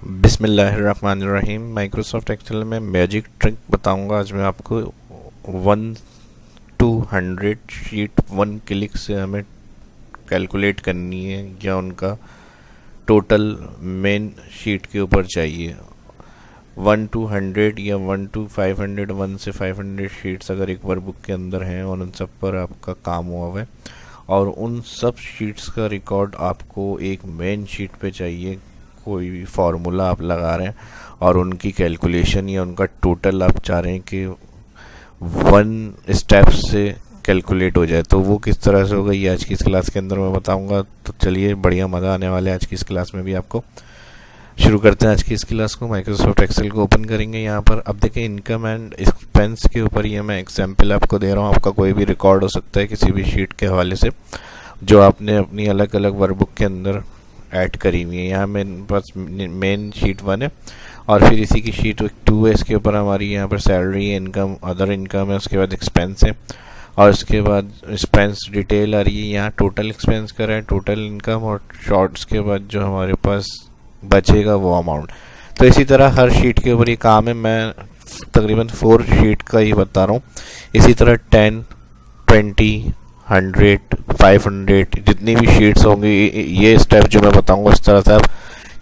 बिस्मिल्लाहिर्रहमानिर्रहीम। Microsoft Excel में magic trick बताऊंगा आज मैं आपको। 1 to 100 शीट 1 क्लिक से हमें कैलकुलेट करनी है या उनका टोटल मेन शीट के ऊपर चाहिए। 1 to 100 या 1 to 500, 1 से 500 शीट्स अगर एक वर्कबुक के अंदर हैं और उन सब पर आपका काम हुआ है और उन सब शीट्स का रिकॉर्ड आपको एक मेन शीट पे चाहिए। कोई भी फार्मूला आप लगा रहे हैं और उनकी कैलकुलेशन या उनका टोटल आप चाह रहे हैं कि 1 स्टेप से कैलकुलेट हो जाए, तो वो किस तरह से होगा ये आज की इस क्लास के अंदर मैं बताऊंगा। तो चलिए, बढ़िया मज़ा आने वाला है आज की इस क्लास में भी आपको। शुरू करते हैं आज की इस क्लास को। माइक्रोसॉफ्ट एक्सेल को ओपन करेंगे। यहाँ पर अब देखें, इनकम एंड एक्सपेंस के ऊपर ये मैं एग्जाम्पल आपको दे रहा हूँ। आपका कोई भी रिकॉर्ड हो सकता है किसी भी शीट के हवाले से जो आपने अपनी अलग अलग वर्कबुक के अंदर ऐड करी हुई है। यहाँ मेरे पास मेन शीट 1 है और फिर इसी की शीट 2 है। इसके ऊपर हमारी यहाँ पर सैलरी है, इनकम, अदर इनकम है, उसके बाद एक्सपेंस है और उसके बाद एक्सपेंस डिटेल आ रही है। यहाँ टोटल एक्सपेंस कर रहा है, टोटल इनकम और शॉर्ट्स के बाद जो हमारे पास बचेगा वो अमाउंट। तो इसी तरह हर शीट के ऊपर ये काम है। मैं तकरीबन 4 शीट का ही बता रहा हूँ। इसी तरह 10, 20, 100, 500 जितनी भी शीट्स होंगी, ये स्टेप जो मैं बताऊंगा इस तरह से आप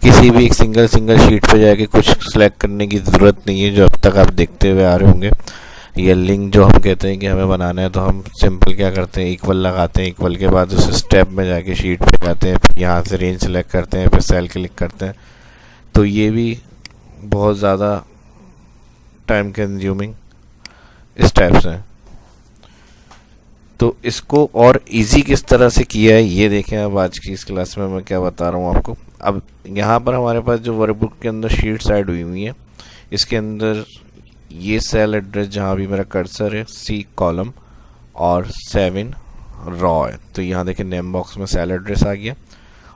किसी भी एक सिंगल शीट पे जाके कुछ सिलेक्ट करने की ज़रूरत नहीं है। जो अब तक आप देखते हुए आ रहे होंगे, ये लिंक जो हम कहते हैं कि हमें बनाना है, तो हम सिंपल क्या करते हैं, इक्वल लगाते हैं। इक्वल के बाद उस स्टेप में जाके शीट पे जाते हैं, फिर यहाँ से रेंज सेलेक्ट करते हैं, फिर सेल क्लिक करते हैं। तो ये भी बहुत ज़्यादा टाइम कंज्यूमिंग स्टेप्स हैं। तो इसको और इजी किस तरह से किया है ये देखें। अब आज की इस क्लास में मैं क्या बता रहा हूँ आपको। अब यहाँ पर हमारे पास जो वर्कबुक के अंदर शीट्स ऐड हुई हुई हैं, इसके अंदर ये सेल एड्रेस जहाँ भी मेरा कर्सर है, C कॉलम और 7 रॉ है। तो यहाँ देखें, नेम बॉक्स में सेल एड्रेस आ गया।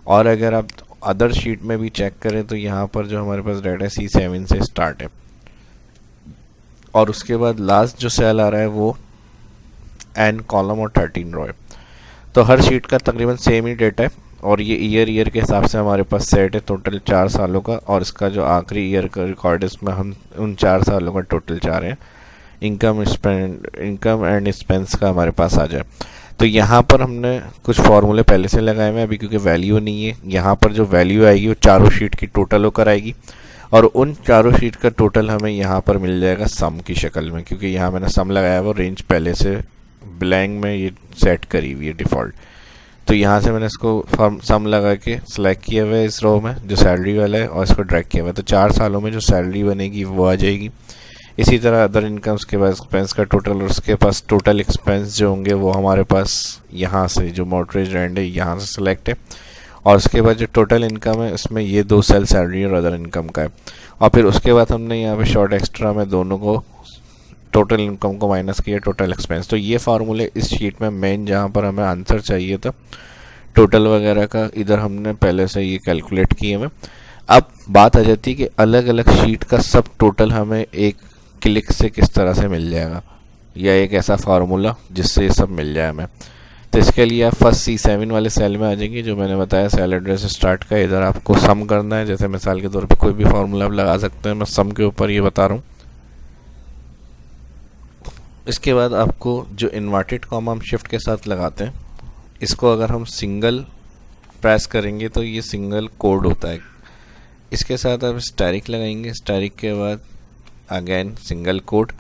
और अगर आप अदर शीट में भी चेक करें तो यहाँ पर जो हमारे पास डाटा C7 से स्टार्ट है और उसके बाद लास्ट जो सेल आ रहा है वो N कॉलम और 13 रो है। तो हर शीट का तकरीबन सेम ही डेटा है और ये ईयर के हिसाब से हमारे पास सेट है टोटल 4 सालों का। और इसका जो आखिरी ईयर का रिकॉर्ड है, इसमें हम उन 4 सालों का टोटल चाह रहे हैं इनकम एंड एक्सपेंस का हमारे पास आ जाए। तो यहाँ पर हमने कुछ फार्मूले पहले से लगाए हुए हैं अभी, क्योंकि वैल्यू नहीं है। यहाँ पर जो वैल्यू आएगी वो चारों शीट की टोटल होकर आएगी और उन चारों शीट का टोटल हमें यहाँ पर मिल जाएगा सम की शक्ल में, क्योंकि यहाँ मैंने सम लगाया है, वो रेंज पहले से ब्लैंक में ये सेट करी हुई है डिफ़ॉल्ट। तो यहाँ से मैंने इसको सम लगा के सिलेक्ट किया हुआ है इस रो में जो सैलरी वाला है और इसको ड्रैग किया हुआ है। तो 4 सालों में जो सैलरी बनेगी वो आ जाएगी। इसी तरह अदर इनकम, उसके बाद एक्सपेंस का टोटल और उसके पास टोटल एक्सपेंस जो होंगे वो हमारे पास यहाँ से जो मॉर्टगेज रेंट है यहाँ से सिलेक्ट है। और उसके बाद जो टोटल इनकम है उसमें ये 2 सेल सैलरी और अदर इनकम का है। और फिर उसके बाद हमने यहाँ पे शॉर्ट एक्स्ट्रा में दोनों को टोटल इनकम को माइनस किया टोटल एक्सपेंस। तो ये फार्मूले इस शीट में मेन जहाँ पर हमें आंसर चाहिए था टोटल वगैरह का, इधर हमने पहले से ये कैलकुलेट किए हुए। अब बात आ जाती है कि अलग अलग शीट का सब टोटल हमें एक क्लिक से किस तरह से मिल जाएगा, या एक ऐसा फार्मूला जिससे ये सब मिल जाए हमें। तो इसके लिए आप फर्स्ट C7 वाले सेल में आ जाएंगे जो मैंने बताया सेल एड्रेस स्टार्ट का। इधर आपको सम करना है, जैसे मिसाल के तौर पर कोई भी फार्मूला आप लगा सकते हैं, मैं सम के ऊपर ये बता रहा हूँ। इसके बाद आपको जो इन्वर्टेड कॉमा हम शिफ्ट के साथ लगाते हैं, इसको अगर हम सिंगल प्रेस करेंगे तो ये सिंगल कोड होता है। इसके साथ आप स्टैरिक लगाएंगे, स्टैरिक के बाद अगेन सिंगल कोड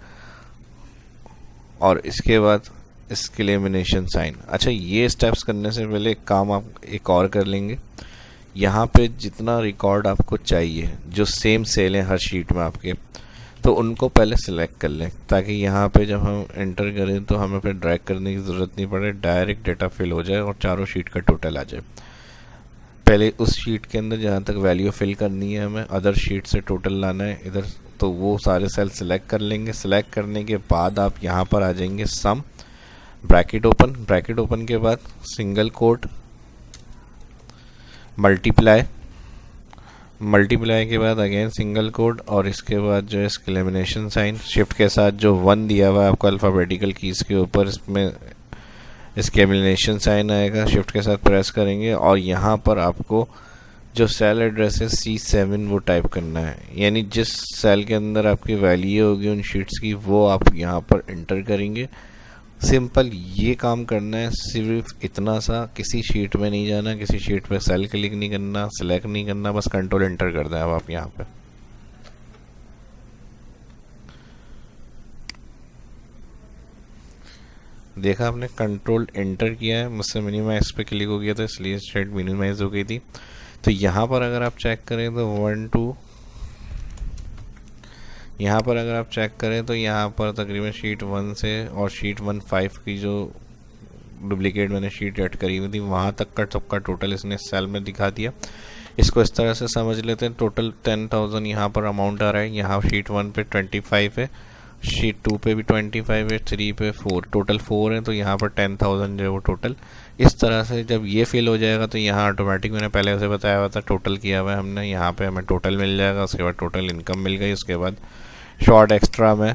और इसके बाद एक्सक्लेमेशन साइन। अच्छा, ये स्टेप्स करने से पहले एक काम आप एक और कर लेंगे। यहाँ पे जितना रिकॉर्ड आपको चाहिए जो सेम सेल है हर शीट में आपके, तो उनको पहले सिलेक्ट कर लें ताकि यहाँ पे जब हम एंटर करें तो हमें फिर ड्रैग करने की ज़रूरत नहीं पड़े, डायरेक्ट डेटा फिल हो जाए और चारों शीट का टोटल आ जाए। पहले उस शीट के अंदर जहाँ तक वैल्यू फिल करनी है हमें अदर शीट से टोटल लाना है इधर, तो वो सारे सेल सिलेक्ट कर लेंगे। सिलेक्ट करने के बाद आप यहाँ पर आ जाएंगे सम, ब्रैकेट ओपन के बाद सिंगल कोट, मल्टीप्लाई के बाद अगेन सिंगल कोड और इसके बाद जो है एक्सक्लेमेशन साइन, शिफ्ट के साथ जो 1 दिया हुआ है आपको अल्फ़ाबेटिकल कीज़ के ऊपर, इसमें एक्सक्लेमेशन साइन आएगा। शिफ्ट के साथ प्रेस करेंगे और यहाँ पर आपको जो सेल एड्रेस है C7 वो टाइप करना है, यानी जिस सेल के अंदर आपकी वैल्यू होगी उन शीट्स की वो आप यहाँ पर एंटर करेंगे। सिंपल ये काम करना है, सिर्फ इतना सा, किसी शीट में नहीं जाना, किसी शीट पे सेल क्लिक नहीं करना, सेलेक्ट नहीं करना, बस कंट्रोल एंटर करना है अब आप यहाँ पे। देखा आपने, कंट्रोल एंटर किया है, मुझसे मिनिमाइज पे क्लिक हो गया था इसलिए शीट मिनिमाइज हो गई थी। तो यहाँ पर अगर आप चेक करें तो 1 2, यहाँ पर अगर आप चेक करें तो यहाँ पर तकरीबन शीट 1 से और शीट 1.5 की जो डुप्लीकेट मैंने शीट ऐड करी हुई थी वहाँ तक का सबका टोटल इसने सेल में दिखा दिया। इसको इस तरह से समझ लेते हैं, टोटल 10,000 यहाँ पर अमाउंट आ रहा है। यहाँ शीट 1 पे 25 है, शीट 2 पे भी 25 है, 3 पे 4, टोटल 4 है, तो यहाँ पर 10,000 जो है वो टोटल। इस तरह से जब ये फिल हो जाएगा तो यहाँ ऑटोमेटिक, मैंने पहले उसे बताया हुआ था, टोटल किया हुआ है हमने, यहाँ पे हमें टोटल मिल जाएगा। उसके बाद टोटल इनकम मिल गई, उसके बाद शॉर्ट एक्स्ट्रा में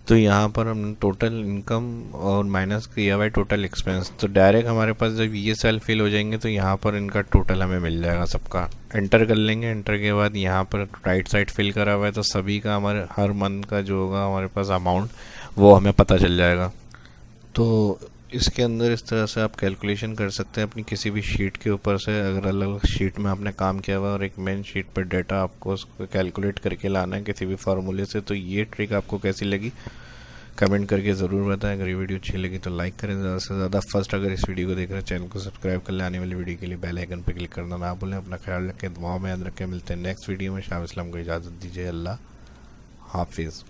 तो यहाँ पर हमने टोटल इनकम और माइनस किया हुआ है टोटल एक्सपेंस। तो डायरेक्ट हमारे पास जब ये सेल फिल हो जाएंगे तो यहाँ पर इनका टोटल हमें मिल जाएगा सबका। एंटर कर लेंगे, एंटर के बाद यहाँ पर राइट साइड फिल करा हुआ है तो सभी का हमारे हर मंथ का जो होगा हमारे पास अमाउंट वो हमें पता चल जाएगा। तो इसके अंदर इस तरह से आप कैलकुलेशन कर सकते हैं अपनी किसी भी शीट के ऊपर से। अगर अलग अलग शीट में आपने काम किया हुआ और एक मेन शीट पर डेटा आपको उसको कैलकुलेट करके लाना है किसी भी फार्मूले से, तो ये ट्रिक आपको कैसी लगी कमेंट करके ज़रूर बताएं। अगर ये वीडियो अच्छी लगी तो लाइक करें ज़्यादा से ज़्यादा। फर्स्ट अगर इस वीडियो को देख रहे हैं चैनल को सब्सक्राइब कर ले, आने वाली वीडियो के लिए बेल आइकन पर क्लिक करना ना भूलें। अपना ख्याल रखें, दुआओं में याद रखें। मिलते हैं नेक्स्ट वीडियो में। शाह इस्लाम को इजाज़त दीजिए। अल्लाह हाफिज़।